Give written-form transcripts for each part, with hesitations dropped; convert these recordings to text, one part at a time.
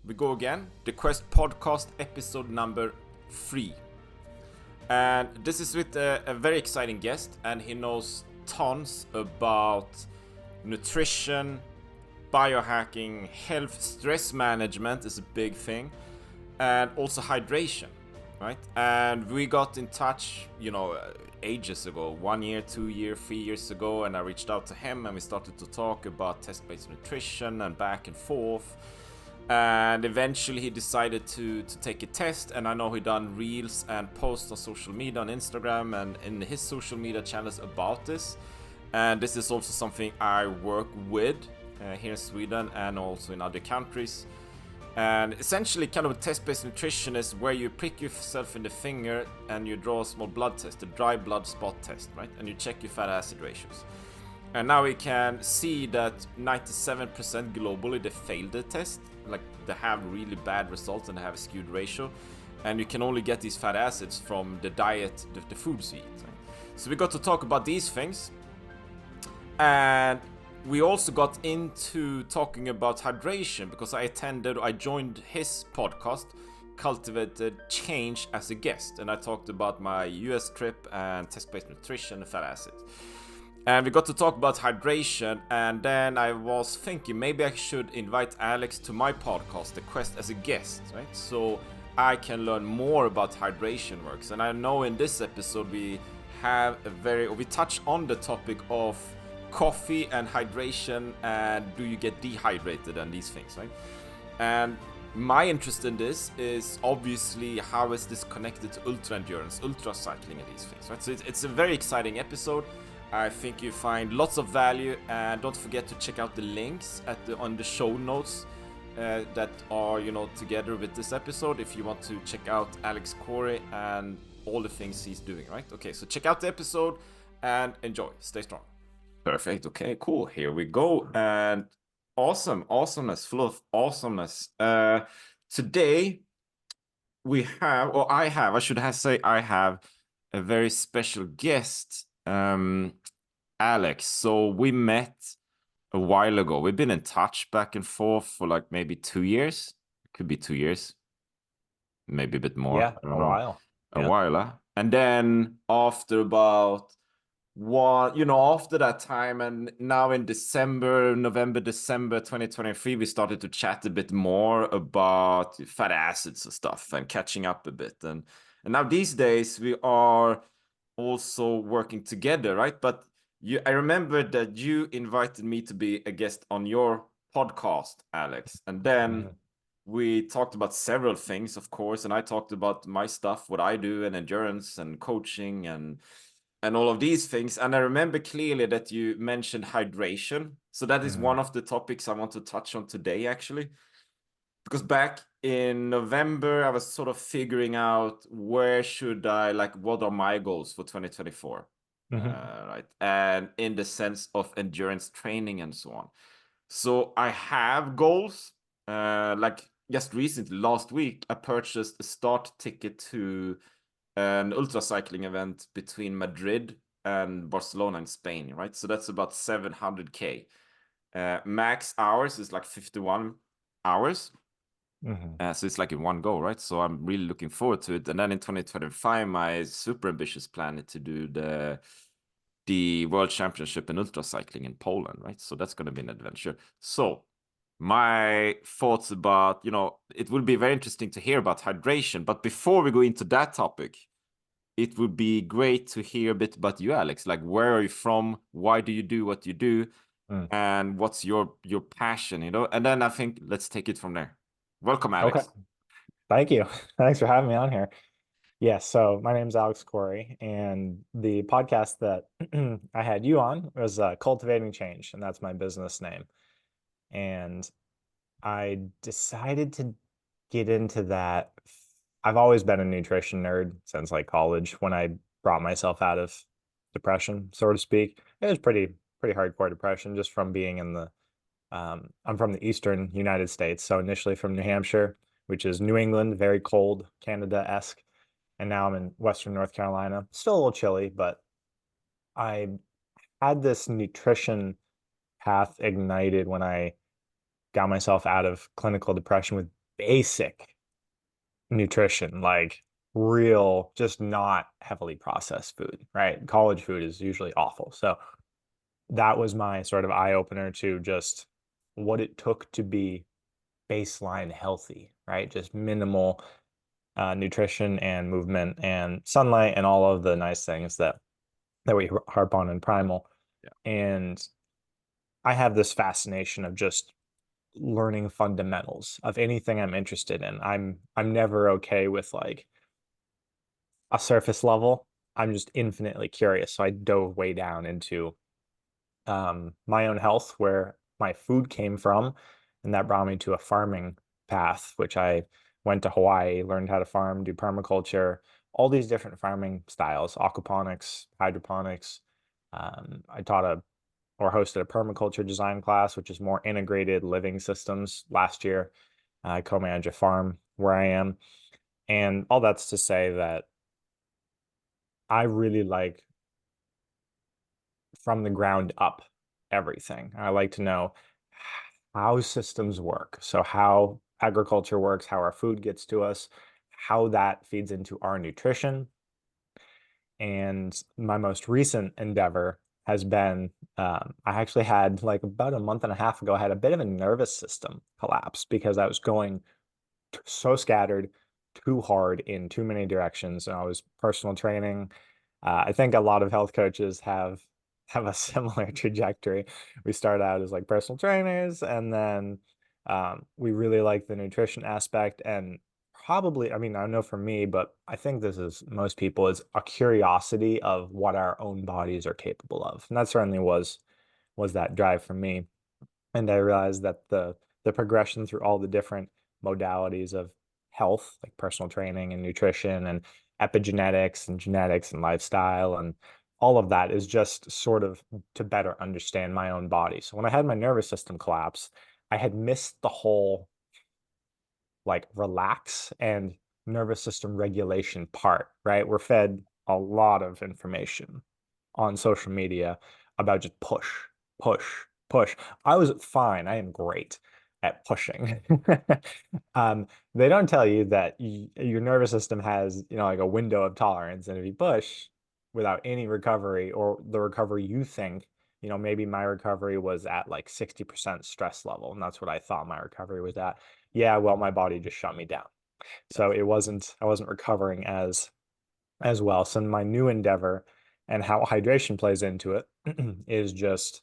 we go again. The Quest podcast episode number 3. And this is with a very exciting guest, and he knows tons about nutrition, biohacking, health, stress management is a big thing, and also hydration, right? And we got in touch, ages ago, 1 year, 2 year, 3 years ago, and I reached out to him and we started to talk about test-based nutrition and back and forth. And eventually he decided to take a test, and I know he done reels and posts on social media, on Instagram and in his social media channels about this. And this is also something I work with here in Sweden and also in other countries. And essentially kind of a test-based nutrition is where you prick yourself in the finger and you draw a small blood test, a dry blood spot test, right? And you check your fat acid ratios. And now we can see that 97% globally they failed the test, like they have really bad results and they have a skewed ratio. And you can only get these fat acids from the diet, the foods you eat. Right? So we got to talk about these things. And we also got into talking about hydration because I joined his podcast, Cultivated Change, as a guest. And I talked about my US trip and test-based nutrition and fat acids. And we got to talk about hydration, and then I was thinking maybe I should invite Alex to my podcast, The Quest, as a guest, right? So I can learn more about hydration works. And I know in this episode we touch on the topic of coffee and hydration, and do you get dehydrated and these things, right? And my interest in this is obviously how is this connected to ultra endurance, ultra cycling and these things, right? So it's a very exciting episode. I think you find lots of value, and don't forget to check out the links on the show notes that are together with this episode if you want to check out Alex Corey and all the things he's doing, right? Okay, so check out the episode and enjoy. Stay strong. Perfect. Okay, cool. Here we go. And awesomeness, full of awesomeness. Today we have, or I have a very special guest, Alex. So we met a while ago. We've been in touch back and forth for like maybe 2 years. It could be 2 years, maybe a bit more. Yeah, a while. A while, huh? And then after about after that time, and now in November, December 2023, we started to chat a bit more about fat acids and stuff and catching up a bit. And now these days we are also working together, right? But I remember that you invited me to be a guest on your podcast, Alex. And then we talked about several things, of course. And I talked about my stuff, what I do, and endurance and coaching and all of these things. And I remember clearly that you mentioned hydration. So that is one of the topics I want to touch on today, actually. Because back in November, I was sort of figuring out what are my goals for 2024, right? And in the sense of endurance training and so on. So I have goals. Like just recently, last week, I purchased a start ticket to an ultra cycling event between Madrid and Barcelona in Spain, right? So that's about 700k. Max hours is like 51 hours. So it's like in one go, right? So I'm really looking forward to it. And then in 2025, my super ambitious plan is to do the World Championship in ultra cycling in Poland, right? So that's going to be an adventure. So my thoughts about, it will be very interesting to hear about hydration. But before we go into that topic, it would be great to hear a bit about you, Alex. Like, where are you from? Why do you do what you do? And what's your passion, And then I think let's take it from there. Welcome, Alex. Okay. Thank you. Thanks for having me on here. Yeah, so my name's Alex Corey, and the podcast that I had you on was Cultivating Change, and that's my business name. And I decided to get into that. I've always been a nutrition nerd since like college when I brought myself out of depression, so to speak. It was pretty hardcore depression just from being in the I'm from the eastern United States, so initially from New Hampshire, which is New England, very cold, Canada-esque, and now I'm in Western North Carolina. Still a little chilly, but I had this nutrition path ignited when I got myself out of clinical depression with basic nutrition, like real, just not heavily processed food, right? College food is usually awful. So that was my sort of eye opener to just what it took to be baseline healthy, right? Just minimal nutrition and movement and sunlight and all of the nice things that we harp on in Primal. Yeah. And I have this fascination of just learning fundamentals of anything I'm interested in. I'm never okay with like a surface level. I'm just infinitely curious. So I dove way down into my own health, where my food came from, and that brought me to a farming path, which I went to Hawaii, learned how to farm, do permaculture, all these different farming styles, aquaponics, hydroponics. I taught a or hosted a permaculture design class, which is more integrated living systems last year. I co-manage a farm where I am. And all that's to say that I really like from the ground up everything. I like to know how systems work. So how agriculture works, how our food gets to us, how that feeds into our nutrition. And my most recent endeavor has been I actually had like about a month and a half ago, I had a bit of a nervous system collapse because I was going so scattered, too hard in too many directions. And I was personal training. I think a lot of health coaches have a similar trajectory. We start out as like personal trainers, and then we really like the nutrition aspect. And probably, I mean, I know for me, but I think this is most people, is a curiosity of what our own bodies are capable of. And that certainly was that drive for me. And I realized that the progression through all the different modalities of health, like personal training and nutrition and epigenetics and genetics and lifestyle and all of that, is just sort of to better understand my own body. So when I had my nervous system collapse, I had missed the whole like relax and nervous system regulation part, right? We're fed a lot of information on social media about just push, push, push. I was fine. I am great at pushing. They don't tell you that your nervous system has, like a window of tolerance, and if you push without any recovery, or the recovery you think, maybe my recovery was at like 60% stress level, and that's what I thought my recovery was at. Yeah, well, my body just shut me down. Yeah. So I wasn't recovering as well. So my new endeavor and how hydration plays into it is just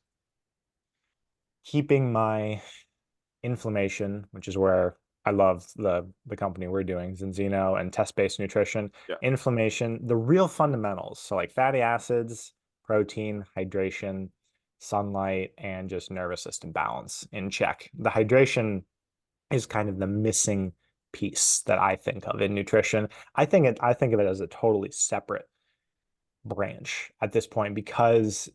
keeping my inflammation, which is where I love the company we're doing, Zinzino and test-based nutrition, Yeah. inflammation, the real fundamentals. So like fatty acids, protein, hydration, sunlight, and just nervous system balance in check. The hydration is kind of the missing piece that I think of in nutrition. I think of it as a totally separate branch at this point because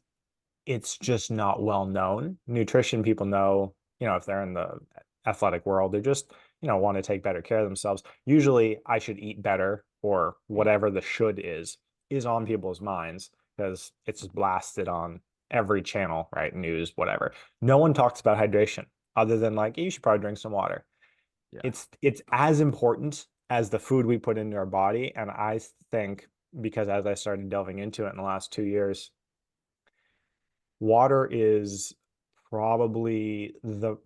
it's just not well known. Nutrition people know, if they're in the athletic world, they just, want to take better care of themselves. Usually I should eat better, or Mm. whatever the should is on people's minds because it's blasted on every channel, right? News, whatever. No one talks about hydration other than like, you should probably drink some water. Yeah. It's as important as the food we put into our body. And I think, because as I started delving into it in the last 2 years, water is probably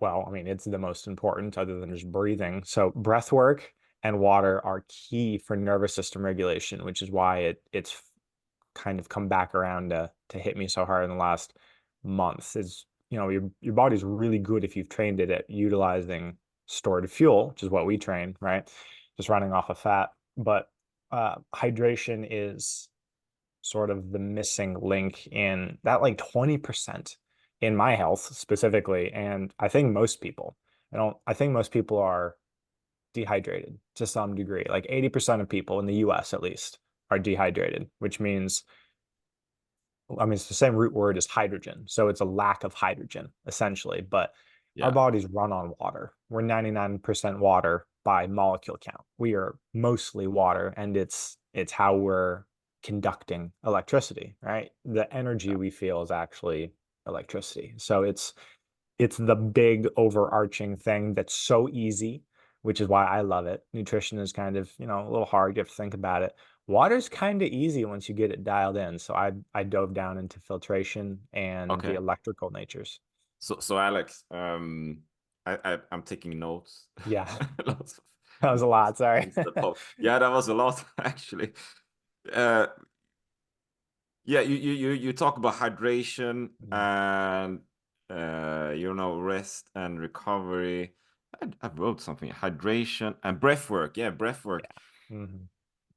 well, I mean, it's the most important other than just breathing. So breath work and water are key for nervous system regulation, which is why it's kind of come back around to hit me so hard in the last month. Is, your body's really good if you've trained it at utilizing stored fuel, which is what we train, right? Just running off of fat. But hydration is sort of the missing link in that, like 20% in my health specifically. And I think most people, I think most people are dehydrated to some degree. Like 80% of people in the US at least are dehydrated, which means, I mean, it's the same root word as hydrogen. So it's a lack of hydrogen essentially, but our Yeah. bodies run on water. We're 99% water by molecule count. We are mostly water, and it's how we're conducting electricity, right? The energy Yeah. we feel is actually electricity. So it's the big overarching thing that's so easy which is why I love it. Nutrition is kind of, a little hard. You have to think about it. Water's kind of easy once you get it dialed in. So I dove down into filtration and the Okay. electrical natures. So Alex, I'm taking notes. Yeah, Lots of that was a lot. Sorry. things that pop. Yeah, that was a lot actually. Uh, yeah, you talk about hydration and rest and recovery. I wrote something. Hydration and breath work. Yeah, breath work. Mhm.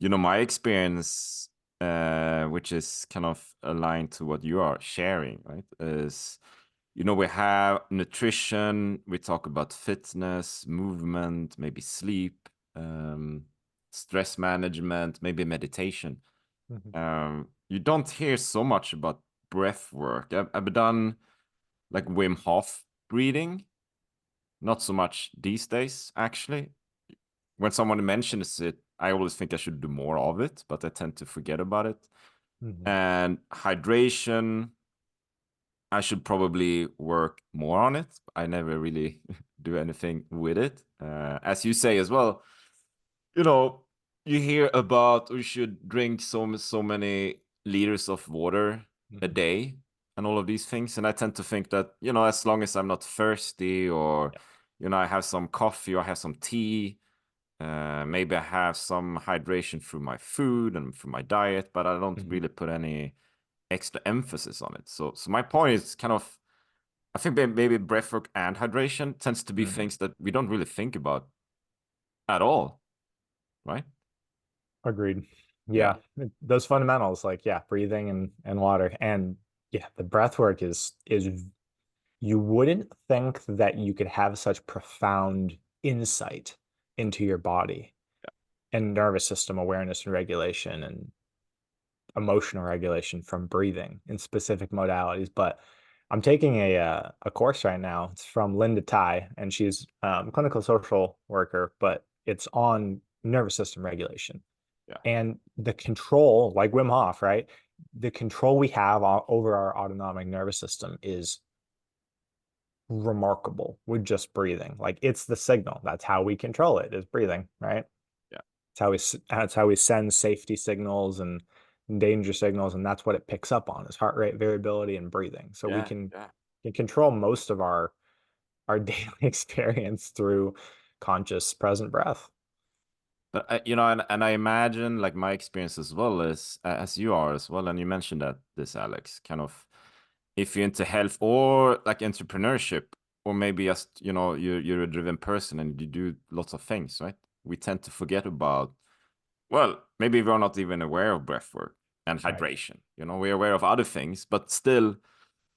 My experience, which is kind of aligned to what you are sharing, right? Is we have nutrition, we talk about fitness, movement, maybe sleep, stress management, maybe meditation. Mhm. You don't hear so much about breath work. I've done like Wim Hof breathing, not so much these days, actually. When someone mentions it, I always think I should do more of it, but I tend to forget about it. Mhm. And hydration, I should probably work more on it. I never really do anything with it. As you say as well, you know, you hear about you should drink so many liters of water a Mhm. day and all of these things. And I tend to think that, as long as I'm not thirsty or, Yeah. I have some coffee or I have some tea, maybe I have some hydration through my food and through my diet, but I don't Mhm. really put any extra emphasis on it. So my point is kind of, I think maybe breathwork and hydration tends to be Mhm. things that we don't really think about at all, right? Agreed. Yeah, Yeah, those fundamentals, like yeah, breathing and water, and yeah, the breath work is you wouldn't think that you could have such profound insight into your body and nervous system awareness and regulation and emotional regulation from breathing in specific modalities. But I'm taking a course right now. It's from Linda Tai, and she's a clinical social worker, but it's on nervous system regulation yeah, and the control, like Wim Hof, right? The control we have over our autonomic nervous system is remarkable with just breathing. Like it's the signal. That's how we control it, is breathing, right? yeah, That's how we send safety signals and danger signals, and that's what it picks up on is heart rate variability and breathing. So we yeah, can, yeah. can control most of our daily experience through conscious present breath. But and I imagine like my experience as well as you are as well, and you mentioned that this Alex, kind of if you're into health or like entrepreneurship, or maybe just you're a driven person and you do lots of things, right? We tend to forget about, well, maybe we're not even aware of breath work and Right. hydration. We're aware of other things, but still,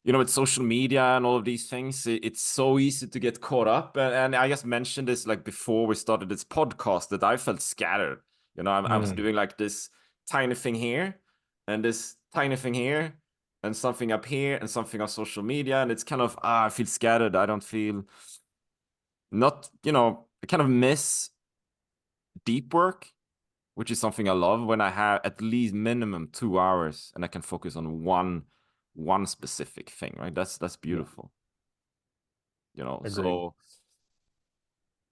with social media and all of these things, it's so easy to get caught up. And I just mentioned this like before we started this podcast that I felt scattered. I was Mm. doing like this tiny thing here and this tiny thing here and something up here and something on social media. And it's kind of, I feel scattered. I don't feel, not, I kind of miss deep work, which is something I love when I have at least minimum 2 hours and I can focus on one specific thing, right? That's Yeah. beautiful. Agreed. So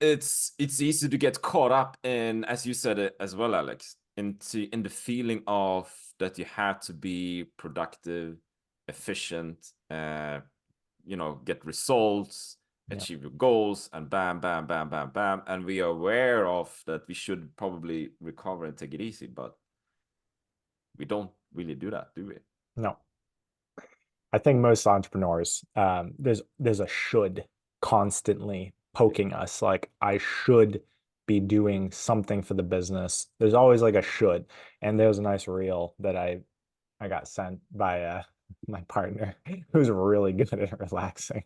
it's easy to get caught up in, as you said it as well, Alex, in the feeling of that you have to be productive, efficient, get results, Yeah. achieve your goals, and bam, bam, bam, bam, bam. And we are aware of that we should probably recover and take it easy, but we don't really do that, do we? No. I think most entrepreneurs, there's a should constantly Yeah, poking us. Like I should be doing something for the business. There's always like a should. And there's a nice reel that I got sent by my partner who's really good at relaxing.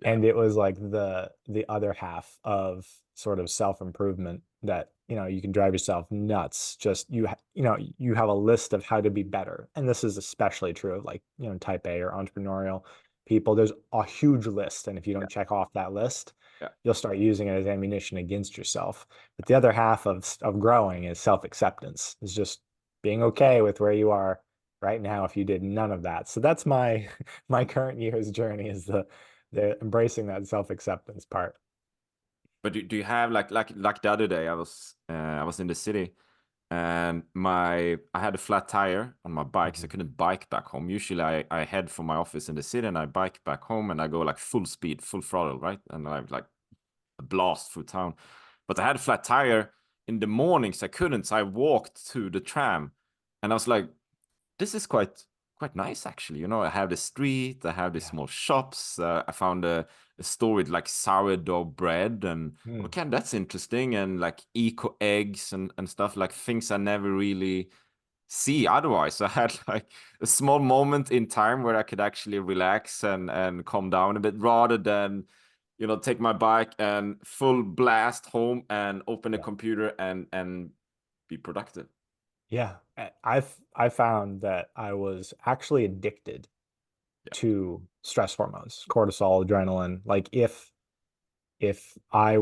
yeah, And it was like the other half of sort of self-improvement that you can drive yourself nuts. Just you have a list of how to be better, and this is especially true of like type A or entrepreneurial people. There's a huge list, and if you yeah, don't check off that list, yeah, you'll start using it as ammunition against yourself. But the other half of growing is self-acceptance, is just being okay with where you are right now if you did none of that. So that's my my current year's journey, is the embracing that self-acceptance part. But do you have like the other day I was in the city and I had a flat tire on my bike, so I Mhm. couldn't bike back home. Usually I head from my office in the city and I bike back home and I go like full speed, full throttle, right? And I like a blast through town. But I had a flat tire in the mornings. I couldn't, so I walked to the tram, and I was like, "This is quite nice, actually." You know, I have the street, I have the Yeah. small shops. I found a store with like sourdough bread, and Mm. okay, that's interesting, and like eco eggs and stuff like things I never really see otherwise. So I had like a small moment in time where I could actually relax and calm down a bit rather than, you know, take my bike and full blast home and open a Yeah. computer and be productive. Yeah. I found that I was actually addicted Yeah. to stress hormones, cortisol, adrenaline. Like if if I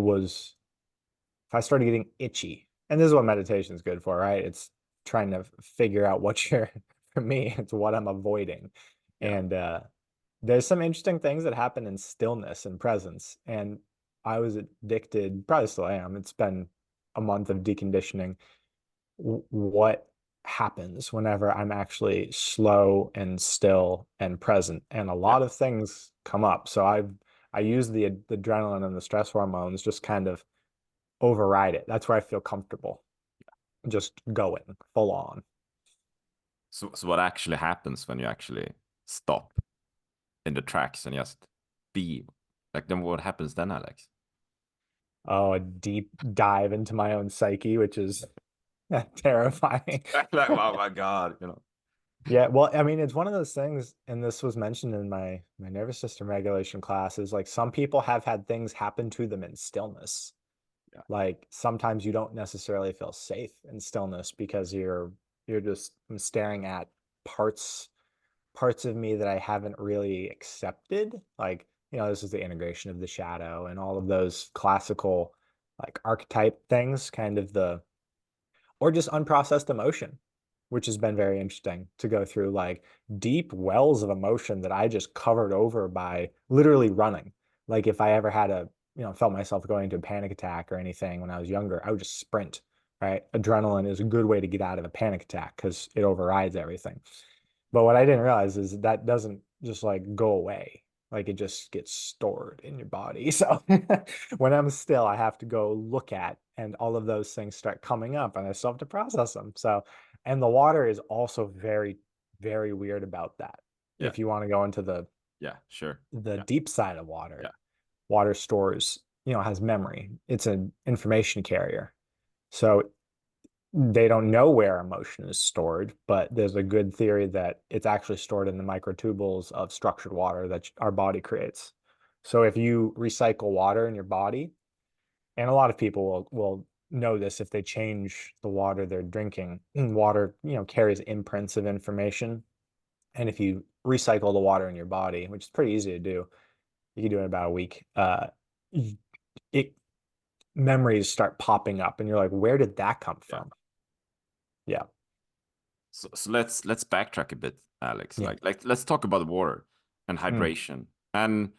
started getting itchy, and this is what meditation is good for, right? It's trying to figure out what you're, for me, it's what I'm avoiding. Yeah. And there's some interesting things that happen in stillness and presence. And I was addicted, probably still am. It's been a month of deconditioning. What happens whenever I'm actually slow and still and present? And a Yeah. lot of things come up. So I use the adrenaline and the stress hormones just kind of override it. That's where I feel comfortable, just going full on. So what actually happens when you actually stop in the tracks and just be like, then what happens then, Alex? Oh, a deep dive into my own psyche, which is terrifying. Like, oh my God, you know. Yeah, well, I mean, it's one of those things, and this was mentioned in my nervous system regulation classes. Like some people have had things happen to them in stillness. Yeah. Like sometimes you don't necessarily feel safe in stillness because you're just staring at parts parts of me that I haven't really accepted. Like, this is the integration of the shadow and all of those classical like archetype things, kind of or just unprocessed emotion, which has been very interesting to go through like deep wells of emotion that I just covered over by literally running. Like if I ever had felt myself going into a panic attack or anything when I was younger, I would just sprint, right? Adrenaline is a good way to get out of a panic attack because it overrides everything. But what I didn't realize is that doesn't just like go away. Like it just gets stored in your body. So when I'm still, I have to go look at, and all of those things start coming up, and I still have to process them. So, and the water is also very, very weird about that. Yeah. If you want to go into Yeah. Sure. the Yeah. deep side of water, Yeah. water stores, has memory. It's an information carrier. So they don't know where emotion is stored, but there's a good theory that it's actually stored in the microtubules of structured water that our body creates. So if you recycle water in your body, and a lot of people will know this if they change the water they're drinking, water, carries imprints of information. And if you recycle the water in your body, which is pretty easy to do, you can do it in about a week, it memories start popping up and you're like, where did that come Yeah. from? Yeah. So let's backtrack a bit, Alex. Yeah. Like let's talk about water and Mm. hydration. And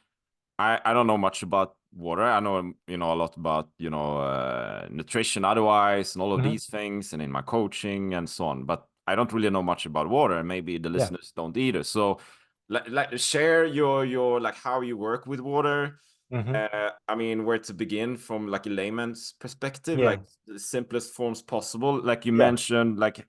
I don't know much about water. I know, you know, a lot about, you know, nutrition otherwise and all of Mhm. these things and in my coaching and so on. But I don't really know much about water, and maybe the Yeah. listeners don't either. So share your like how you work with water. Hmm. I mean, where to begin from like a layman's perspective, Yeah. like the simplest forms possible. Like you Yeah. mentioned, like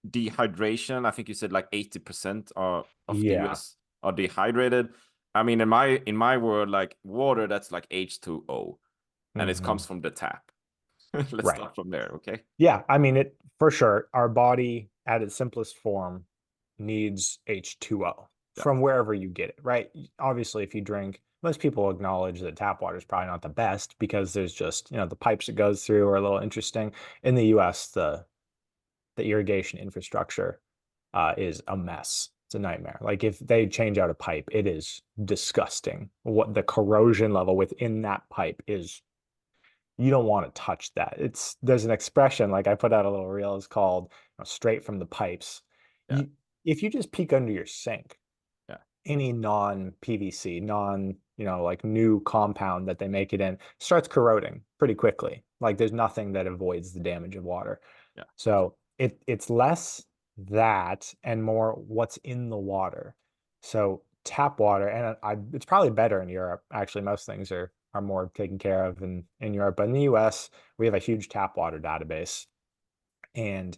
dehydration. I think you said like 80% of the Yeah. US are dehydrated. I mean, in my world, like water, that's like H2O, and it Hmm. comes from the tap. Let's Right. start from there, okay? Yeah. I mean, it for sure, our body at its simplest form needs H2O Yeah, from wherever you get it, right? Obviously, if you drink, most people acknowledge that tap water is probably not the best because there's just, the pipes it goes through are a little interesting. In the US, the irrigation infrastructure is a mess. It's a nightmare. Like if they change out a pipe, it is disgusting. What the corrosion level within that pipe is, you don't want to touch that. There's an expression like I put out a little reel. It's called straight from the pipes. yeah, You if you just peek under your sink, yeah, any non PVC, non like new compound that they make it in starts corroding pretty quickly. Like there's nothing that avoids the damage of water. Yeah. So it's less that and more what's in the water. So tap water, and it's probably better in Europe. Actually, most things are more taken care of in Europe. But in the US, we have a huge tap water database, and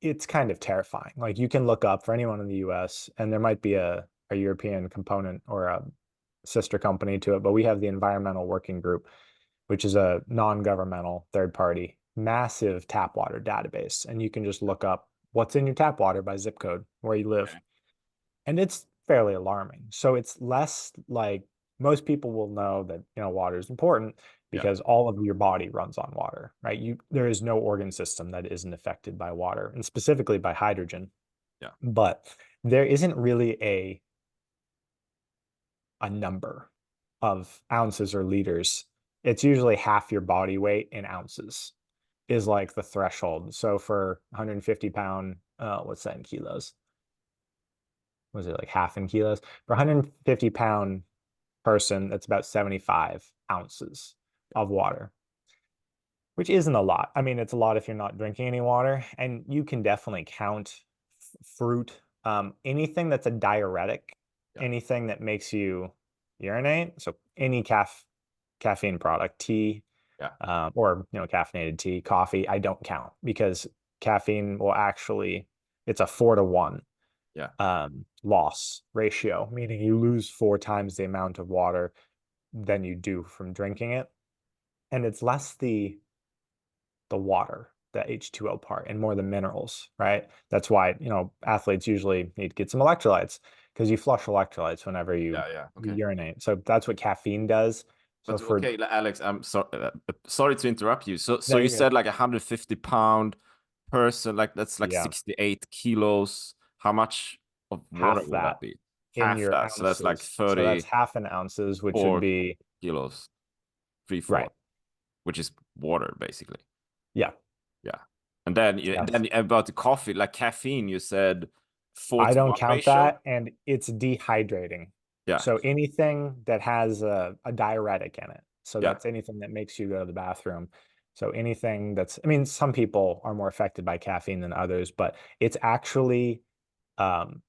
it's kind of terrifying. Like you can look up for anyone in the US, and there might be a European component or a sister company to it, but we have the Environmental Working Group, which is a non-governmental third party, massive tap water database. And you can just look up what's in your tap water by zip code where you live. Okay. And it's fairly alarming. So it's less like most people will know that, water is important Yeah. because all of your body runs on water, right? There is no organ system that isn't affected by water, and specifically by hydrogen. Yeah. But there isn't really a number of ounces or liters. It's usually half your body weight in ounces is like the threshold. So for 150 pound, what's that in kilos? Was it like half in kilos? For 150-pound person, that's about 75 ounces of water, which isn't a lot. I mean, it's a lot if you're not drinking any water, and you can definitely count fruit, anything that's a diuretic, Yeah. anything that makes you urinate. So any caffeine product, tea, Yeah. or caffeinated tea, coffee, I don't count because caffeine will actually, it's a 4-to-1 Yeah. loss ratio, meaning you lose 4 times the amount of water than you do from drinking it. And it's less the water, the H2O part, and more the minerals, right? That's why, athletes usually need to get some electrolytes because you flush electrolytes whenever you Yeah. Yeah. you Okay. urinate. So that's what caffeine does. So But for okay, Alex, I'm sorry to interrupt you. So no, you you're good. said like 150-pound person, like that's like Yeah, 68 kilos. How much of water half would that that be? in Half your that. So that's like ounces. So that's 34 half in ounces, which would be kilos, 3, 4, right. which is water basically. Yeah. Yeah. And then Yes. about the coffee, like caffeine, you said four I to don't one count ratio. that, and it's dehydrating. Yeah. So anything that has a diuretic in it. So Yeah. that's anything that makes you go to the bathroom. So anything that's, I mean, some people are more affected by caffeine than others, but it's actually, um,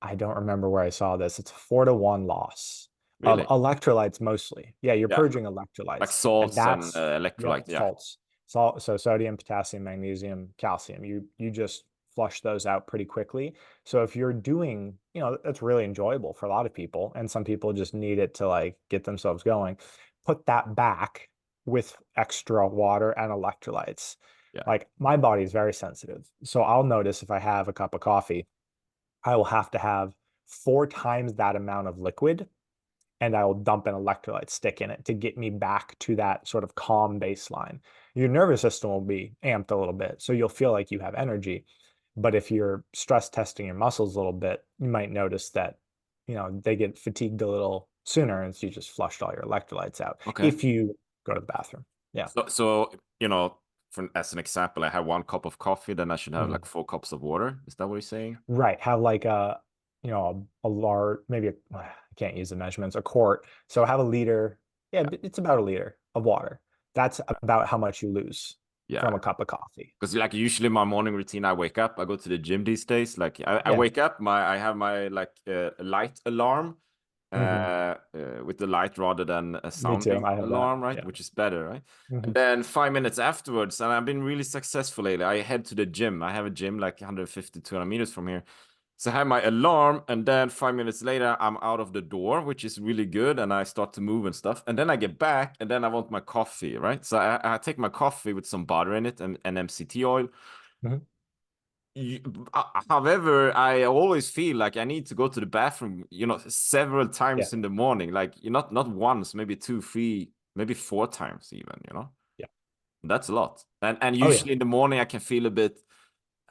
I don't remember where I saw this. It's a 4-to-1 loss of Really? electrolytes mostly. Yeah, you're Yeah. purging Like electrolytes, and salts and that's, yep, electrolyte. Yeah. salts. Salt, so sodium, potassium, magnesium, calcium. You just flush those out pretty quickly. So if you're doing, that's really enjoyable for a lot of people, and some people just need it to like get themselves going. Put that back with extra water and electrolytes. Yeah. Like my body is very sensitive. So I'll notice if I have a cup of coffee, I will have to have 4 times that amount of liquid, and I will dump an electrolyte stick in it to get me back to that sort of calm baseline. Your nervous system will be amped a little bit, so you'll feel like you have energy. But if you're stress testing your muscles a little bit, you might notice that, they get fatigued a little sooner, and so you just flushed all your electrolytes out Okay. if you go to the bathroom. Yeah. So for as an example, I have 1 cup of coffee, then I should have like Mhm. 4 cups of water. Is that what you're saying? Right. Have like a large, maybe I can't use the measurements, a quart. So have a liter. Yeah, Yeah. it's about a liter of water. That's about how much you lose Yeah. from a cup of coffee. Because like usually my morning routine, I wake up, I go to the gym these days. Like I Yeah. wake up, I have my like light alarm Hmm. with the light rather than a Me too. sounding I have that. alarm, right? Yeah. Which is better, right? And Hmm. then 5 minutes afterwards, and I've been really successful lately. I head to the gym. I have a gym like 150, 200 meters from here. So I have my alarm, and then 5 minutes later, I'm out of the door, which is really good. And I start to move and stuff. And then I get back, and then I want my coffee, right? So I take my coffee with some butter in it and MCT oil. Hmm. You, However, I always feel like I need to go to the bathroom, several Yeah. times in the morning. Like, not once, maybe two, three, maybe 4 times even. Yeah. That's a lot. And Oh yeah. usually in the morning, I can feel a bit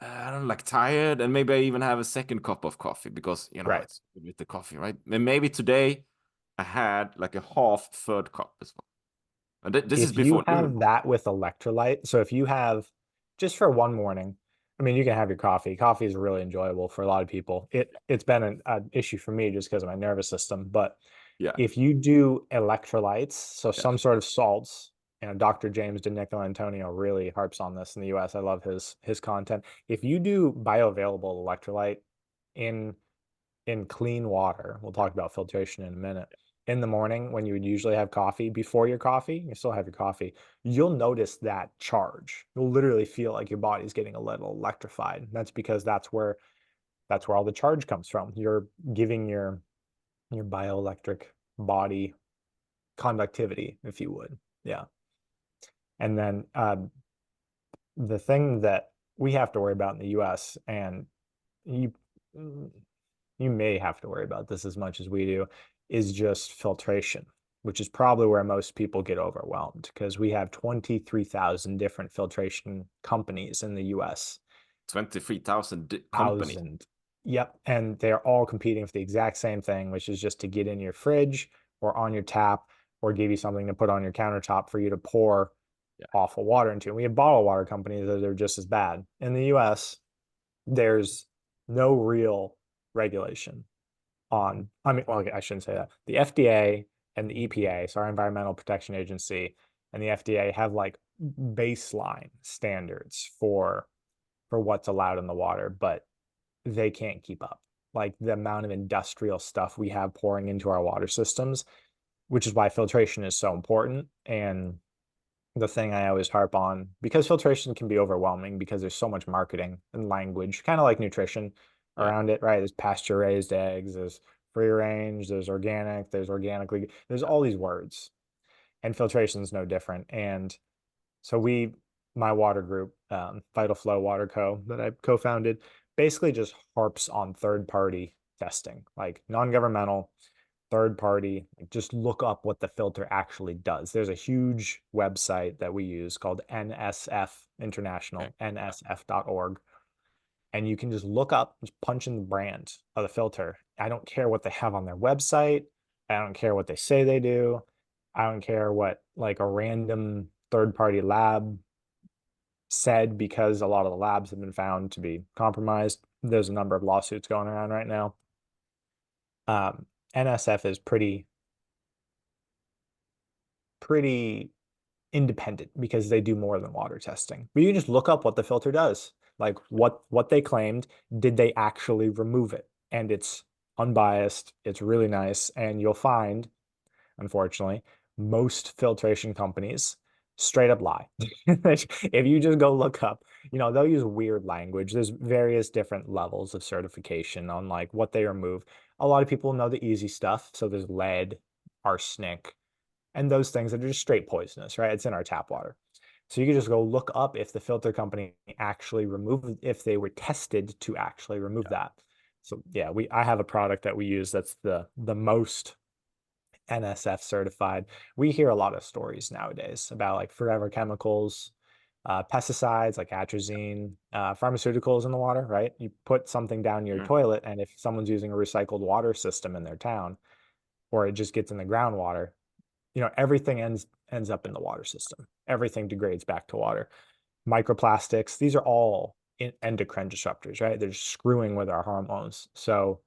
I don't know, like tired, and maybe I even have a second cup of coffee because Right. it's good with the coffee, right? And maybe today I had like a half third cup as well. And this is If you before noon. have that with electrolyte, so if you have just for one morning, I mean, you can have your coffee. Coffee is really enjoyable for a lot of people. It's been an issue for me just because of my nervous system, but Yeah. If you do electrolytes, so Yeah. some sort of salts, Dr. James DiNicola Antonio really harps on this in the US. I love his content. If you do bioavailable electrolyte in clean water, we'll talk about filtration in a minute. In the morning, when you would usually have coffee, before your coffee, you still have your coffee, you'll notice that charge. You'll literally feel like your body's getting a little electrified. That's because that's where all the charge comes from. You're giving your bioelectric body conductivity, if you would. Yeah. And then the thing that we have to worry about in the US, and you you may have to worry about this as much as we do, is just filtration, which is probably where most people get overwhelmed because we have 23,000 different filtration companies in the US. 23,000 companies. Thousand. Yep. And they're all competing for the exact same thing, which is just to get in your fridge or on your tap or give you something to put on your countertop for you to pour Yeah. awful water into. And we have bottled water companies that are just as bad. In the US, there's no real regulation on, I mean, well, I shouldn't say that. The FDA and the EPA, so our Environmental Protection Agency, and the FDA have like baseline standards for what's allowed in the water, but they can't keep up. Like the amount of industrial stuff we have pouring into our water systems, which is why filtration is so important. And the thing I always harp on, because filtration can be overwhelming because there's so much marketing and language, kind of like nutrition Yeah. around it, right? There's pasture raised eggs, there's free range, there's organic, there's organically, there's all these words. And filtration is no different. And so my water group, Vital Flow Water Co. that I co-founded, basically just harps on third-party testing, like non-governmental, third party. Just look up what the filter actually does. There's a huge website that we use called NSF Okay. International, nsf.org. And you can just look up, just punch in the brand of the filter. I don't care what they have on their website. I don't care what they say they do. I don't care what like a random third party lab said because a lot of the labs have been found to be compromised. There's a number of lawsuits going around right now. NSF is pretty independent because they do more than water testing. But you can just look up what the filter does, like what they claimed. Did they actually remove it? And it's unbiased. It's really nice, and you'll find, unfortunately, most filtration companies straight up lie. If you just go look up, they'll use weird language. There's various different levels of certification on like what they remove. A lot of people know the easy stuff. So there's lead, arsenic, and those things that are just straight poisonous, right? It's in our tap water. So you can just go look up if the filter company actually removed, if they were tested to actually remove that. So yeah, I have a product that we use that's the most NSF certified. We hear a lot of stories nowadays about like forever chemicals, pesticides like atrazine, pharmaceuticals in the water, right? You put something down your Mhm. toilet, and if someone's using a recycled water system in their town, or it just gets in the groundwater, everything ends up in the water system. Everything degrades back to water. Microplastics, these are all endocrine disruptors, right? They're just screwing with our hormones. So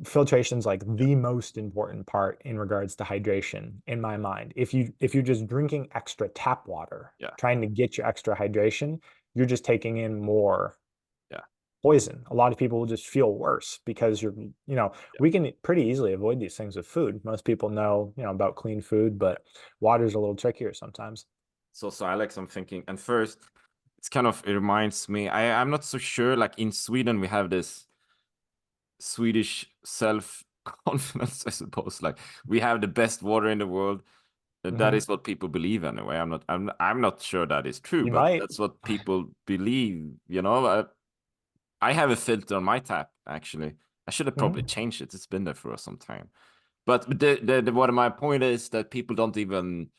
filtration is like the most important part in regards to hydration in my mind. If you're just drinking extra tap water, Yeah. trying to get your extra hydration, you're just taking in more Yeah. poison. A lot of people will just feel worse because Yeah. we can pretty easily avoid these things with food. Most people know, about clean food, but water's a little trickier sometimes. So Alex, I'm thinking, and first, it reminds me, I'm not so sure, like in Sweden, we have this Swedish self-confidence, I suppose. Like we have the best water in the world. That Hmm. is what people believe anyway. I'm not sure that is true, You but might. that's what people believe, you know. I have a filter on my tap, actually. I should have probably Mhm. changed it. It's been there for some time. But what my point is that people don't even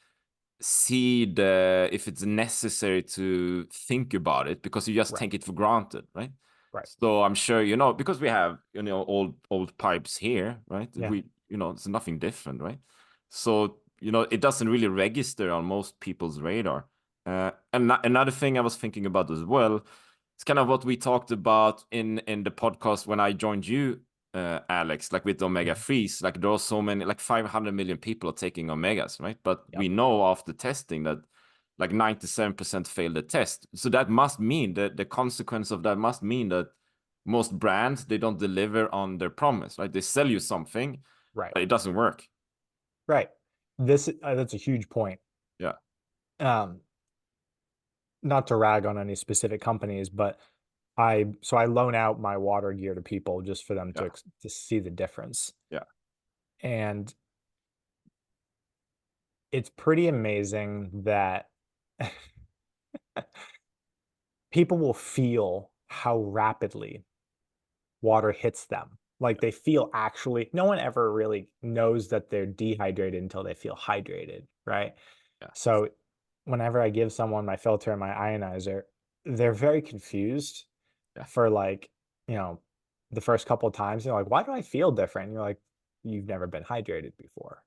see if it's necessary to think about it because you just Right. take it for granted, right? Right. So I'm sure because we have old pipes here, right? Yeah. It's nothing different, right? So it doesn't really register on most people's radar. And another thing I was thinking about as well, it's kind of what we talked about in the podcast when I joined you. Alex, like with omega Mhm. 3s, like there are so many, like 500 million people are taking omegas, right? But Yep. we know after testing that like 97% fail the test. So that must mean that the consequence of that must mean that most brands, they don't deliver on their promise, right? They sell you something, Right. but it doesn't work. Right. That's a huge point. Yeah, Um, Not to rag on any specific companies, but I loan out my water gear to people just for them yeah, to see the difference. yeah, And it's pretty amazing that people will feel how rapidly water hits them. Like they feel actually, no one ever really knows that they're dehydrated until they feel hydrated, right? yeah, So whenever I give someone my filter and my ionizer, they're very confused yeah, for like, you know, the first couple of times. You're like, why do I feel different? And you're like, you've never been hydrated before.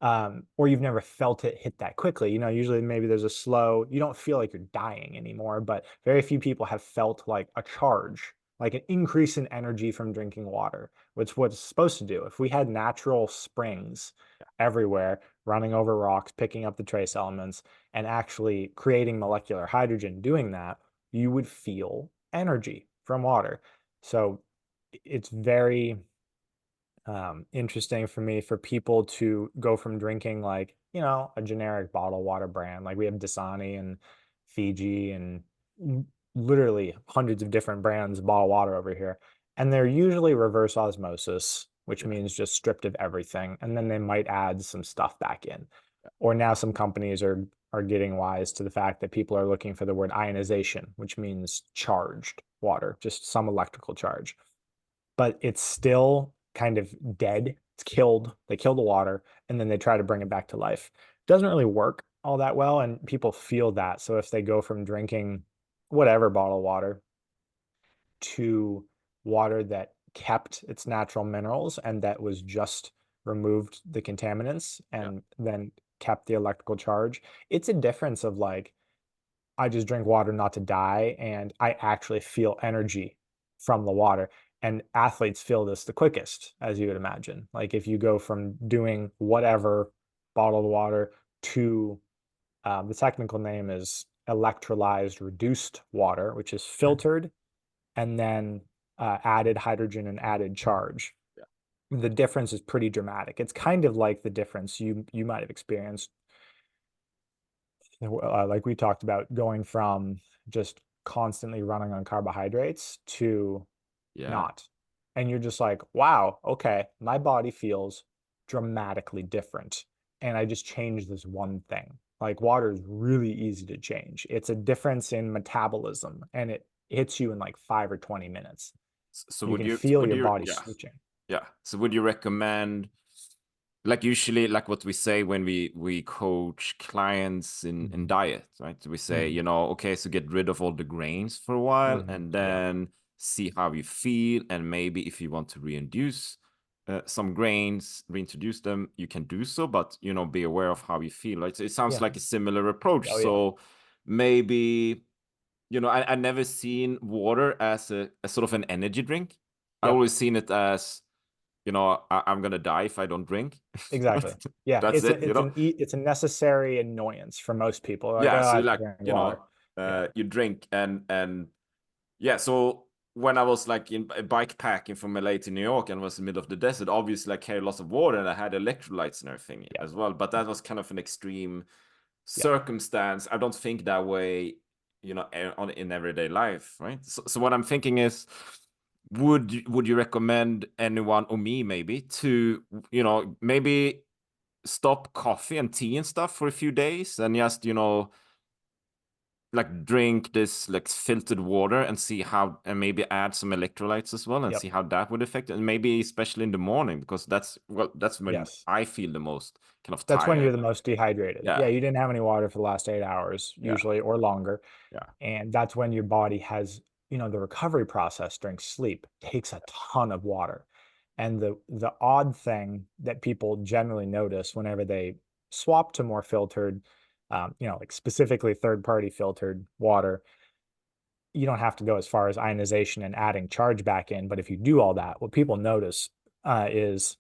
Or you've never felt it hit that quickly. Usually maybe there's a slow, you don't feel like you're dying anymore, but very few people have felt like a charge, like an increase in energy from drinking water, which what it's supposed to do. If we had natural springs everywhere, running over rocks, picking up the trace elements, and actually creating molecular hydrogen doing that, you would feel energy from water. So it's very interesting for me for people to go from drinking like, a generic bottled water brand. Like we have Dasani and Fiji and literally hundreds of different brands of bottled water over here. And they're usually reverse osmosis, which yeah, means just stripped of everything. And then they might add some stuff back in. Or now some companies are getting wise to the fact that people are looking for the word ionization, which means charged water, just some electrical charge. But it's still kind of dead. It's killed. They kill the water and then they try to bring it back to life. Doesn't really work all that well, and people feel that. So if they go from drinking whatever bottled water to water that kept its natural minerals and that was just removed the contaminants yeah. and then kept the electrical charge, it's a difference of like, I just drink water not to die, and I actually feel energy from the water. And athletes feel this the quickest, as you would imagine. Like if you go from doing whatever bottled water to the technical name is electrolyzed reduced water, which is filtered and then added hydrogen and added charge. Yeah. The difference is pretty dramatic. It's kind of like the difference you might have experienced, like we talked about, going from just constantly running on carbohydrates to Yeah. not. And you're just like, wow, okay, my body feels dramatically different. And I just changed this one thing. Like water is really easy to change. It's a difference in metabolism and it hits you in like 5 or 20 minutes. So You can feel would your you, body yeah, switching. yeah. So would you recommend, like usually like what we say when we coach clients in Mhm. diet, right? We say, Mhm. okay, so get rid of all the grains for a while Mhm. and Yeah. then see how you feel, and maybe if you want to reintroduce some grains, reintroduce them, you can do so, but be aware of how you feel, right? So it sounds Yeah. like a similar approach. Oh yeah. So maybe, I never seen water as a sort of an energy drink. I Yep. always seen it as, I'm gonna die if I don't drink. Exactly. Yeah. That's it, It's a necessary annoyance for most people. Like, Yeah, oh, so I you have to like, drink water. Yeah. you drink and yeah, so when I was like in bike packing from LA to New York and was in the middle of the desert, obviously I carried lots of water and I had electrolytes and everything Yep. as well. But that was kind of an extreme Yep. circumstance. I don't think that way, in everyday life, right? So what I'm thinking is, would you recommend anyone or me maybe to, maybe stop coffee and tea and stuff for a few days and just, like drink this like filtered water and see how, and maybe add some electrolytes as well and Yep. see how that would affect it. And maybe especially in the morning, because that's when Yes. I feel the most kind of That's when tired. you're the most dehydrated. Yeah, Yeah, you didn't have any water for the last 8 hours, yeah, usually, or longer. yeah, And that's when your body has, the recovery process during sleep takes a ton of water. And the odd thing that people generally notice whenever they swap to more filtered, like specifically third party filtered water, you don't have to go as far as ionization and adding charge back in, but if you do all that, what people notice is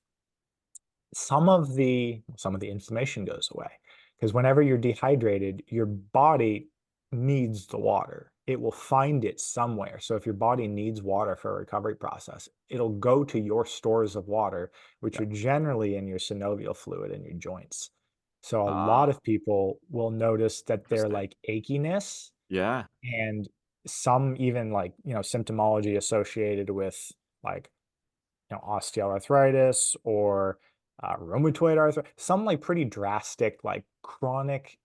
some of the inflammation goes away. Because whenever you're dehydrated, your body needs the water. It will find it somewhere. So if your body needs water for a recovery process, it'll go to your stores of water, which Yeah. are generally in your synovial fluid in your joints. So a lot Ah, of people will notice that they're interesting. like achiness Yeah. and some even like, symptomology associated with like, osteoarthritis or rheumatoid arthritis, some like pretty drastic, like chronic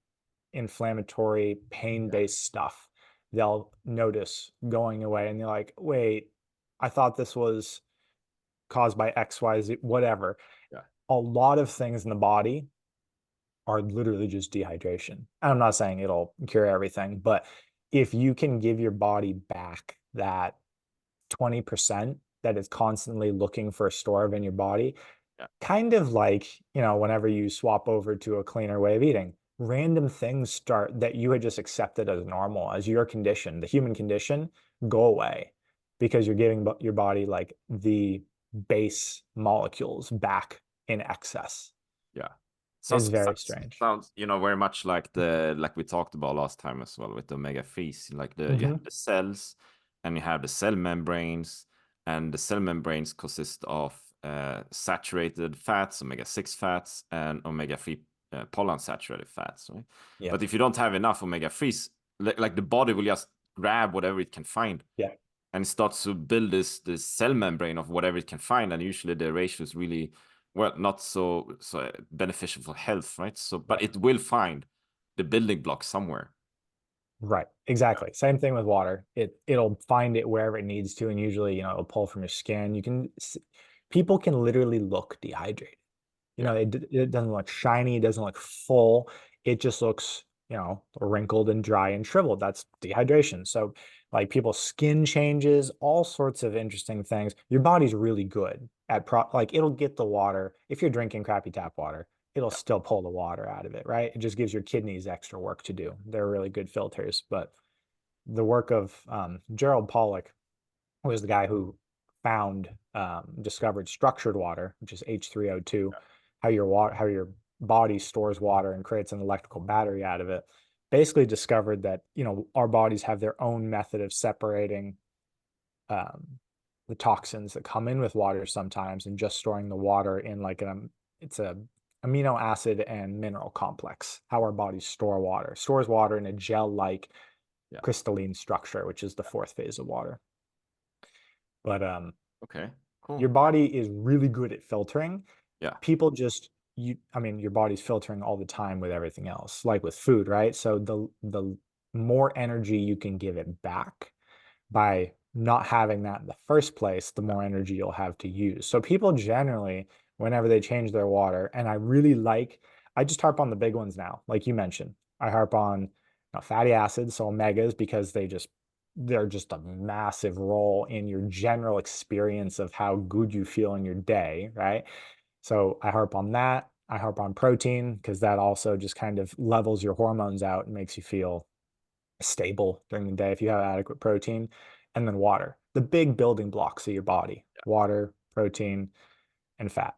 inflammatory Yeah. pain-based stuff they'll notice going away. And they're like, wait, I thought this was caused by XYZ, whatever. Yeah. A lot of things in the body are literally just dehydration. I'm not saying it'll cure everything, but if you can give your body back that 20% that is constantly looking for a store of in your body, Yeah. kind of like, whenever you swap over to a cleaner way of eating, random things start that you had just accepted as normal, as your condition, the human condition, go away because you're giving your body like the base molecules back in excess. Yeah. It's Sounds very strange. sounds very much like the like we talked about last time as well with the omega threes. Like you have Hmm. the cells and you have the cell membranes, and the cell membranes consist of saturated fats, omega 6 fats, and omega 3 polyunsaturated fats, right? Yeah. But if you don't have enough omega threes, like the body will just grab whatever it can find Yeah. and it starts to build this cell membrane of whatever it can find, and usually the ratio is really well not so beneficial for health, right? So but Right. it will find the building block somewhere. Right. Yeah. Exactly. Same thing with water. It'll find it wherever it needs to, and usually, it'll pull from your skin. People can literally look dehydrated. Yeah. It doesn't look shiny, it doesn't look full. It just looks, wrinkled and dry and shriveled. That's dehydration. So, like people's skin changes, all sorts of interesting things. Your body's really good at like it'll get the water. If you're drinking crappy tap water, it'll Yeah. still pull the water out of it, right? It just gives your kidneys extra work to Yeah. do. They're really good filters. But the work of Gerald Pollack was the guy who discovered structured water, which is H3O2, how your body stores water and creates an electrical battery out of it. Basically discovered that, our bodies have their own method of separating um, the toxins that come in with water sometimes and just storing the water in like it's a amino acid and mineral complex, how our bodies stores water in a gel-like Yeah. crystalline structure, which is the fourth phase of water. But Okay. Cool. your body is really good at filtering. Yeah. People just I mean, your body's filtering all the time with everything else, like with food, right? So the more energy you can give it back by not having that in the first place, the more energy you'll have to use. So people generally, whenever they change their water, and I just harp on the big ones now, like you mentioned. I harp on fatty acids, so omegas, because they're just a massive role in your general experience of how good you feel in your day, right? So I harp on that. I harp on protein because that also just kind of levels your hormones out and makes you feel stable during the day if you have adequate protein. And then water, the big building blocks of your body: water, protein, and fat.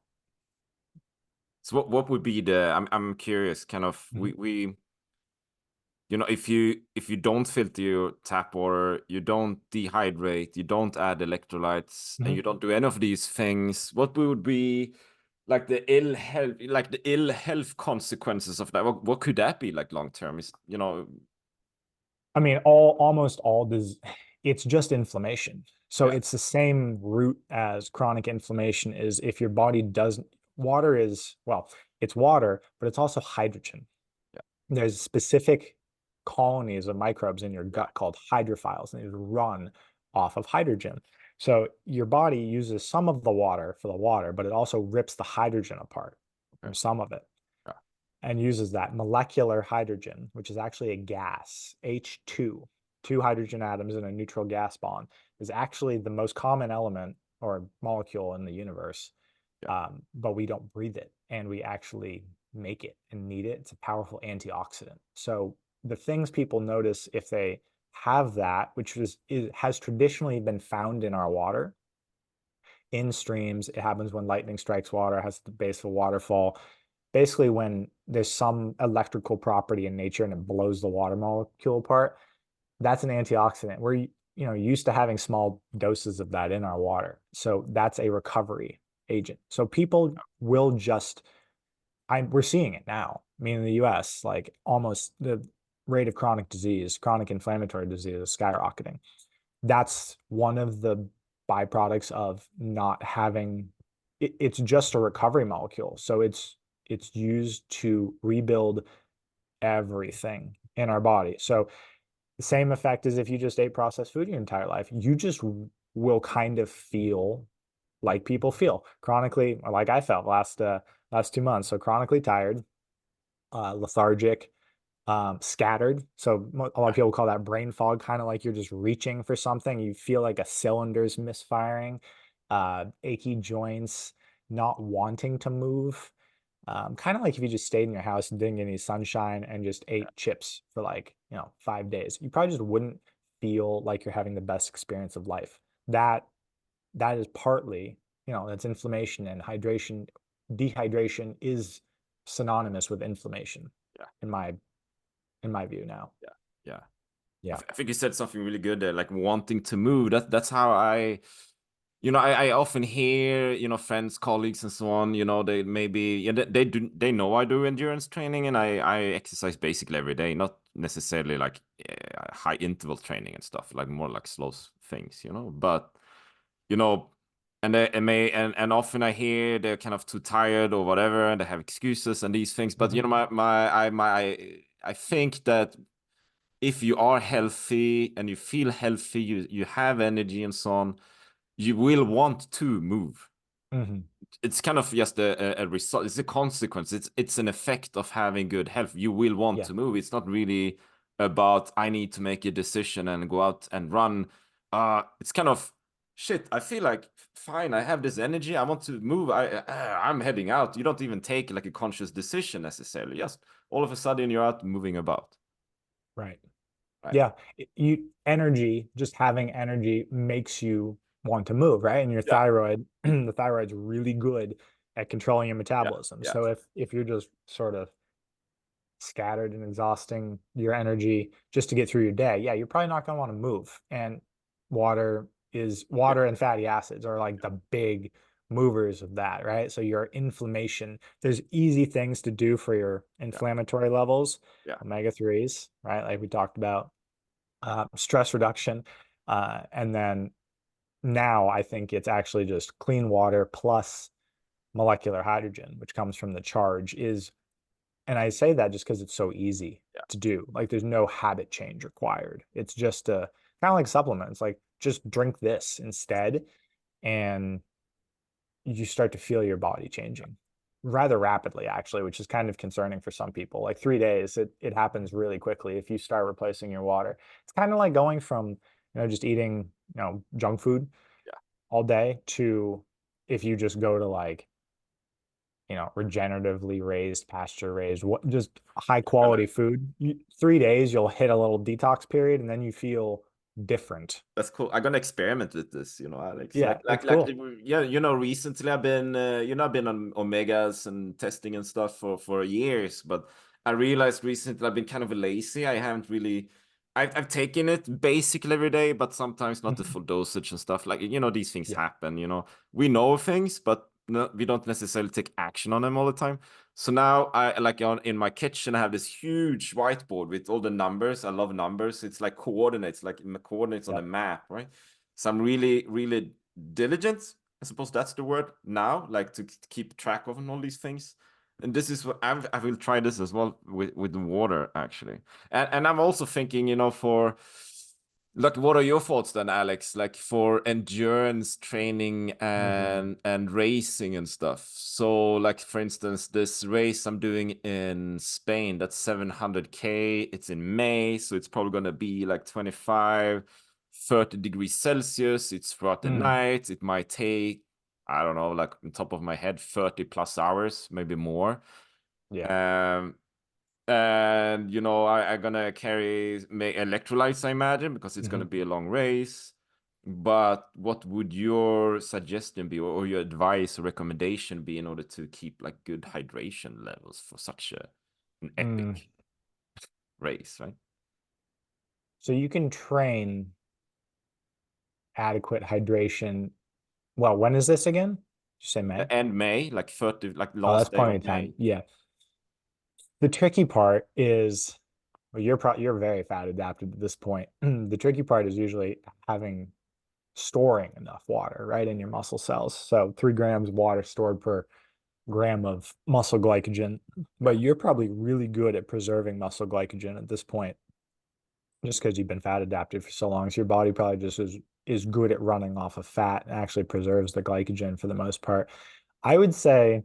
So what would be I'm curious, kind of Mhm. we if you don't filter your tap water, you don't dehydrate, you don't add electrolytes, and Mhm. you don't do any of these things, what would be like the ill health consequences of that? What could that be like long term? Is I mean, almost all does. It's just inflammation. So yeah, it's the same root as chronic inflammation is if your body doesn't. Water is, well, it's water, but it's also hydrogen. yeah, There's specific colonies of microbes in your yeah, gut called hydrophiles, and they run off of hydrogen. So your body uses some of the water for the water, but it also rips the hydrogen apart from okay, some of it yeah, and uses that molecular hydrogen, which is actually a gas, H2, two hydrogen atoms in a neutral gas bond, is actually the most common element or molecule in the universe. yeah, But we don't breathe it, and we actually make it and need it. It's a powerful antioxidant. So the things people notice if they have that, which has traditionally been found in our water, in streams. It happens when lightning strikes water, has the base of a waterfall. Basically, when there's some electrical property in nature and it blows the water molecule apart, that's an antioxidant. We're used to having small doses of that in our water. So that's a recovery agent. So people will just we're seeing it now. I mean, in the US, like almost the rate of chronic disease, chronic inflammatory disease is skyrocketing. That's one of the byproducts of not having it's just a recovery molecule. So it's used to rebuild everything in our body. So the same effect as if you just ate processed food your entire life. You just will kind of feel like people feel chronically, or like I felt last 2 months. So chronically tired, lethargic, scattered. So a lot of people call that brain fog, kind of like you're just reaching for something. You feel like a cylinder's misfiring, achy joints, not wanting to move. Kind of like if you just stayed in your house and didn't get any sunshine and just ate chips for like, 5 days, you probably just wouldn't feel like you're having the best experience of life. That is partly, that's inflammation and hydration. Dehydration is synonymous with inflammation Yeah. in my view now. Yeah. Yeah. Yeah. I think you said something really good there, like wanting to move. That's how I often hear, friends, colleagues, and so on. They maybe they know I do endurance training, and I exercise basically every day, not necessarily like high interval training and stuff, like more like slow things, But you know, and often I hear they're kind of too tired or whatever, and they have excuses and these things. But Mhm. I think that if you are healthy and you feel healthy, you have energy and so on, you will want to move. Mhm. It's kind of just a result. It's a consequence. It's an effect of having good health. You will want Yeah. to move. It's not really about I need to make a decision and go out and run. It's kind of shit. I feel like fine. I have this energy. I want to move. I'm heading out. You don't even take like a conscious decision necessarily. Just all of a sudden you're out moving about. Right. Right. Yeah. Just having energy makes you want to move, right? And your Yeah. thyroid, the thyroid's really good at controlling your Yeah. metabolism. Yeah. So if you're just sort of scattered and exhausting your energy just to get through your day, yeah, you're probably not going to want to move. And Yeah. water and fatty acids are like the big movers of that, right? So your inflammation, there's easy things to do for your Yeah. inflammatory levels, Yeah. omega-3s, right? Like we talked about, stress reduction. And then now I think it's actually just clean water plus molecular hydrogen, which comes from the charge, and I say that just because it's so easy Yeah. to do. Like there's no habit change required. It's just a kind of like supplements, like just drink this instead, and you start to feel your body changing rather rapidly, actually, which is kind of concerning for some people. Like 3 days, it happens really quickly if you start replacing your water. It's kind of like going from, just eating, junk food Yeah. all day to if you just go to like, regeneratively raised, pasture raised, just high Gonna quality food. 3 days, you'll hit a little detox period, and then you feel different. That's cool. I'm gonna experiment with this, Alex. Yeah, it's cool. Yeah, recently I've been on omegas and testing and stuff for years, but I realized recently I've been kind of lazy. I haven't really I've taken it basically every day, but sometimes not the Mhm. full dosage and stuff. Like, these things Yeah. happen, We know things, but no, we don't necessarily take action on them all the time. So now I like in my kitchen I have this huge whiteboard with all the numbers. I love numbers. It's like coordinates, like coordinates on a Yep. map, right? So I'm really, really diligent. I suppose that's the word now, like to keep track of all these things. And this is what I will try this as well with water actually. And I'm also thinking, for like, what are your thoughts then, Alex? Like for endurance training Mhm. and racing and stuff. So, like for instance, this race I'm doing in Spain, that's 700K. It's in May, so it's probably gonna be like 25, 30 degrees Celsius. It's throughout the Mm. night. It might take, I don't know, like on top of my head, 30 plus hours, maybe more. Yeah. Um, And I'm gonna carry electrolytes, I imagine, because it's gonna Mhm. be a long race. But what would your suggestion be, or your advice or recommendation be, in order to keep like good hydration levels for such an Mm. epic race, right? So you can train adequate hydration. Well, when is this again? Did you say May? And May, like 30, like Oh, that's last day plenty of of time. May. Yeah. The tricky part is, well, you're very fat adapted at this point. The tricky part is usually storing enough water, right, in your muscle cells. So 3 grams of water stored per gram of muscle glycogen. Yeah, But you're probably really good at preserving muscle glycogen at this point, just because you've been fat adapted for so long. So your body probably just is good at running off of fat and actually preserves the glycogen for the most part. I would say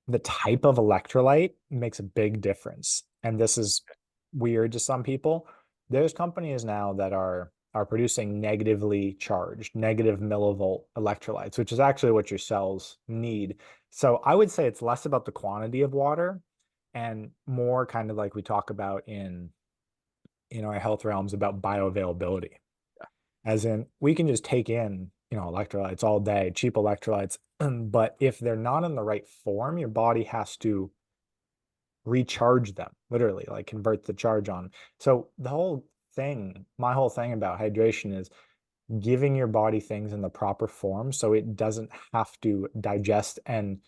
the type of electrolyte makes a big difference. And this is weird to some people. There's companies now that are producing negatively charged, negative millivolt electrolytes, which is actually what your cells need. So I would say it's less about the quantity of water and more kind of like we talk about in our health realms about bioavailability. As in, we can just take in, electrolytes all day, cheap electrolytes, but if they're not in the right form, your body has to recharge them, literally, like convert the charge on. So my whole thing about hydration is giving your body things in the proper form so it doesn't have to digest and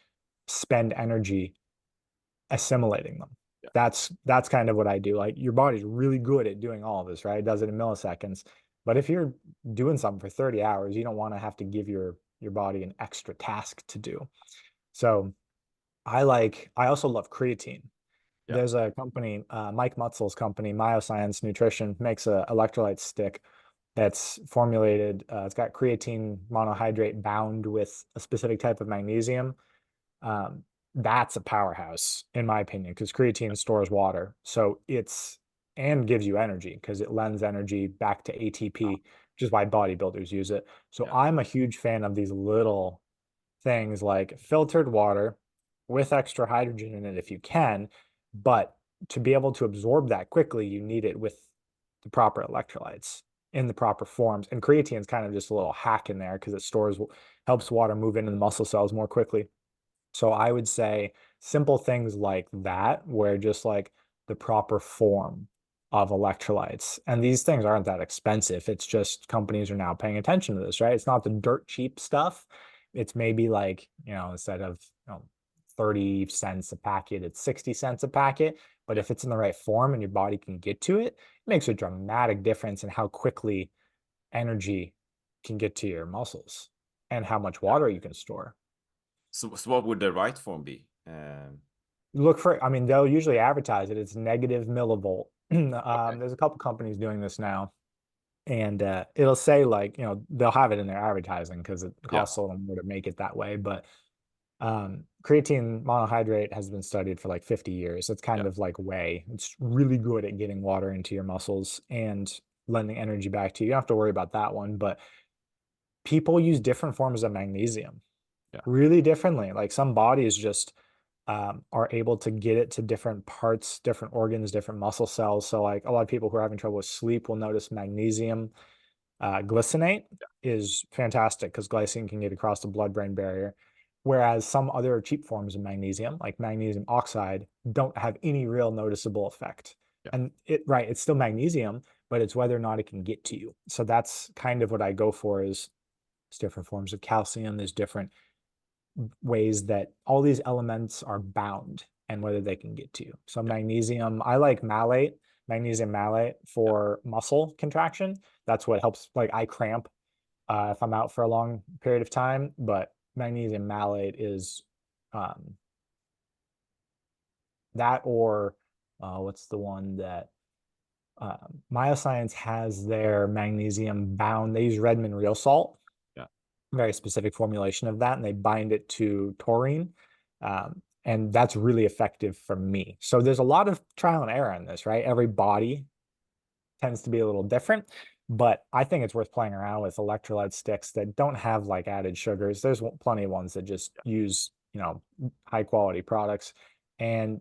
spend energy assimilating them. yeah, That's kind of what I do. Like your body's really good at doing all of this, right? It does it in milliseconds. But if you're doing something for 30 hours, you don't want to have to give your body an extra task to do. So I also love creatine. yeah, There's a company, Mike Mutzel's company, Myoscience Nutrition, makes a electrolyte stick that's formulated. It's got creatine monohydrate bound with a specific type of magnesium. um, that's a powerhouse in my opinion because creatine stores water. So it's and gives you energy because it lends energy back to ATP, which is why bodybuilders use it. So yeah, I'm a huge fan of these little things like filtered water with extra hydrogen in it if you can, but to be able to absorb that quickly, you need it with the proper electrolytes in the proper forms. And creatine is kind of just a little hack in there because it helps water move into the muscle cells more quickly. So I would say simple things like that, where just like the proper form of electrolytes. And these things aren't that expensive. It's just companies are now paying attention to this, right? It's not the dirt cheap stuff. It's maybe like, instead of 30 cents a packet, it's 60 cents a packet. But yeah. if it's in the right form and your body can get to it, it makes a dramatic difference in how quickly energy can get to your muscles and how much Yeah. water you can store. So what would the right form be? Look for, I mean, they'll usually advertise it. It's negative millivolt. Okay. There's a couple companies doing this now, and it'll say like, they'll have it in their advertising because it Yeah, costs a little more to make it that way. But creatine monohydrate has been studied for like 50 years. It's yeah, kind of like whey. It's really good at getting water into your muscles and lending energy back to you. You don't have to worry about that one, but people use different forms of magnesium yeah, really differently. Like some bodies just are able to get it to different parts, different organs, different muscle cells. So like a lot of people who are having trouble with sleep will notice magnesium glycinate is fantastic because glycine can get across the blood-brain barrier. Whereas some other cheap forms of magnesium, like magnesium oxide, don't have any real noticeable effect. yeah, And it's still magnesium, but it's whether or not it can get to you. So that's kind of what I go for is different forms of calcium. There's different ways that all these elements are bound and whether they can get to you. So yeah, magnesium, I like magnesium malate yeah, for muscle contraction. That's what helps. Like I cramp if I'm out for a long period of time, but magnesium malate is um, that or what's the one that Myoscience has their magnesium bound. They use Redmond real salt, yeah, very specific formulation of that, and they bind it to taurine. And that's really effective for me. So there's a lot of trial and error in this, right? Every body tends to be a little different, but I think it's worth playing around with electrolyte sticks that don't have like added sugars. There's plenty of ones that just use, high quality products. And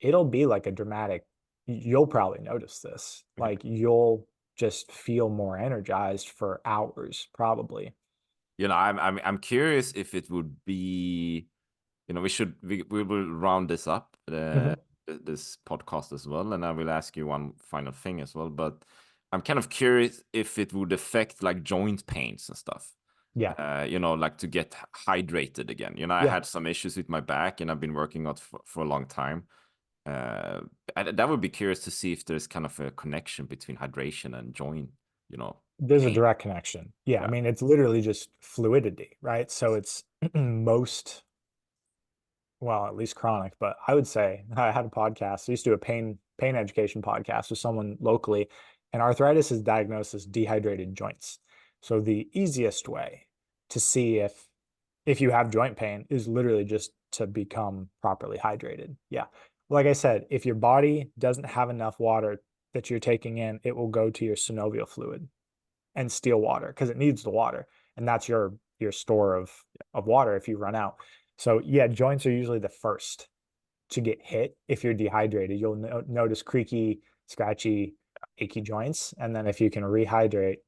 it'll be like a dramatic, you'll probably notice this. Okay. Like you'll just feel more energized for hours, probably. I'm curious if it would be, we will round this up, Mhm. this podcast as well, and I will ask you one final thing as well. But I'm kind of curious if it would affect like joint pains and stuff. Yeah. Like to get hydrated again. I Yeah. had some issues with my back, and I've been working on it for a long time. That would be curious to see if there's kind of a connection between hydration and joint, There's a pain. direct connection. Yeah. I Yeah. mean, it's literally just fluidity, right? So it's most, well, at least chronic, but I would say I had a podcast. I used to do a pain education podcast with someone locally, and arthritis is diagnosed as dehydrated joints. So the easiest way to see if you have joint pain is literally just to become properly hydrated. Yeah. Like I said, if your body doesn't have enough water that you're taking in, it will go to your synovial fluid and steal water because it needs the water. And that's your store of water if you run out. So yeah, joints are usually the first to get hit. If you're dehydrated, you'll notice creaky, scratchy, achy joints. And then if you can rehydrate,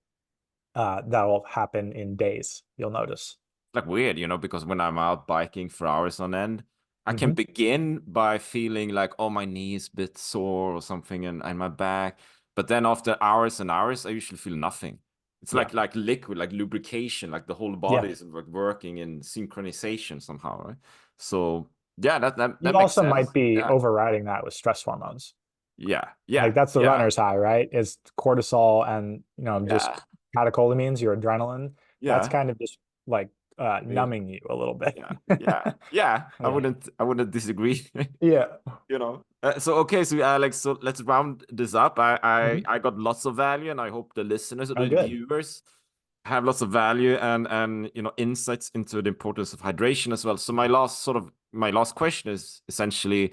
that'll happen in days. You'll notice. Like weird, because when I'm out biking for hours on end, I can Mm-hmm. begin by feeling like, oh, my knee is a bit sore or something, and my back. But then after hours and hours, I usually feel nothing. It's Yeah. like liquid, like lubrication, like the whole Yeah. body is like working in synchronization somehow, right? So yeah, that You makes also might sense. be Yeah, overriding that with stress hormones. yeah, yeah, Like that's the yeah, runner's high, right? Is cortisol and just yeah, catecholamines, your adrenaline. That's yeah. kind of just like Yeah, numbing you a little bit. yeah, yeah, yeah. I Yeah. wouldn't, I wouldn't disagree. Yeah. So okay, so Alex, so let's round this up. I, I Mhm. I got lots of value, and I hope the listeners or Oh, the good. viewers have lots of value and insights into the importance of hydration as well. So my last question is essentially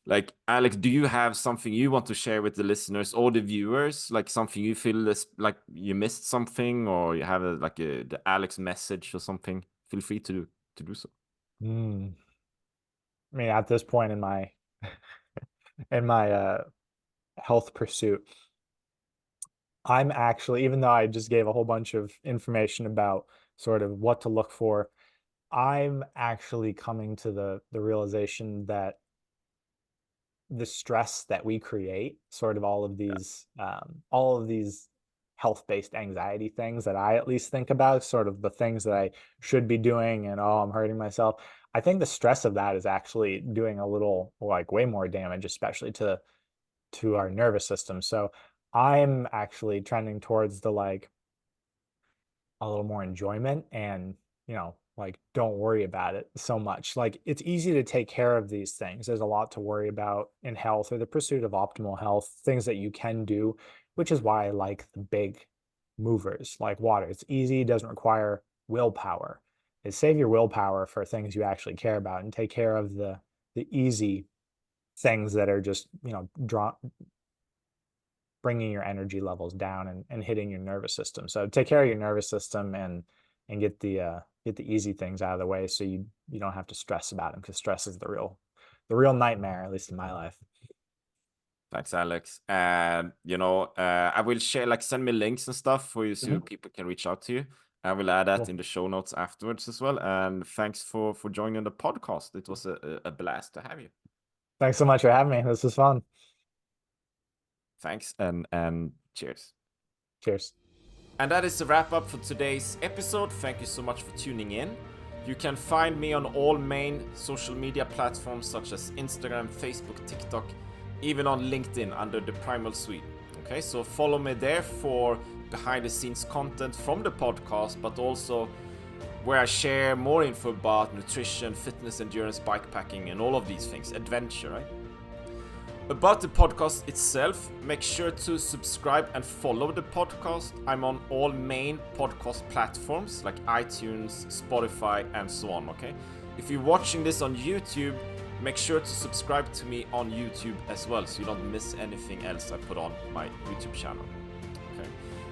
like, Alex, do you have something you want to share with the listeners or the viewers, like something you feel is like you missed something, or you have the Alex message or something? Feel free to do so. Mm. I mean, at this point in my health pursuit, I'm actually, even though I just gave a whole bunch of information about sort of what to look for, I'm actually coming to the realization that the stress that we create, sort of all of these health-based anxiety things that I at least think about, sort of the things that I should be doing, and oh, I'm hurting myself. I think the stress of that is actually doing a little, like, way more damage, especially to our nervous system. So I'm actually trending towards the like a little more enjoyment and, like don't worry about it so much. Like it's easy to take care of these things. There's a lot to worry about in health or the pursuit of optimal health, things that you can do, which is why I like the big movers like water. It's easy, doesn't require willpower. Is save your willpower for things you actually care about and take care of the easy things that are just, bringing your energy levels down and hitting your nervous system. So take care of your nervous system and get the easy things out of the way so you don't have to stress about them, because stress is the real nightmare, at least in my life. Thanks, Alex. And I will share, like, send me links and stuff for you so Mhm. people can reach out to you. I will add that Cool. in the show notes afterwards as well. And thanks for joining the podcast. It was a blast to have you. Thanks so much for having me. This was fun. Thanks and cheers. Cheers. And that is the wrap up for today's episode. Thank you so much for tuning in. You can find me on all main social media platforms such as Instagram, Facebook, TikTok, even on LinkedIn under the Primal Swede. Okay, so follow me there for behind the scenes content from the podcast, but also where I share more info about nutrition, fitness, endurance, bikepacking, and all of these things, adventure, right? About the podcast itself, make sure to subscribe and follow the podcast. I'm on all main podcast platforms like iTunes, Spotify, and so on, okay? If you're watching this on YouTube, make sure to subscribe to me on YouTube as well so you don't miss anything else I put on my YouTube channel, okay?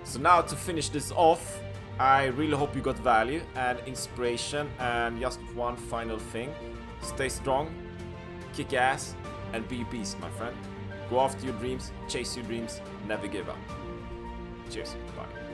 So now to finish this off, I really hope you got value and inspiration, and just one final thing: stay strong, kick ass, and be a beast, my friend. Go after your dreams, chase your dreams, never give up. Cheers, bye.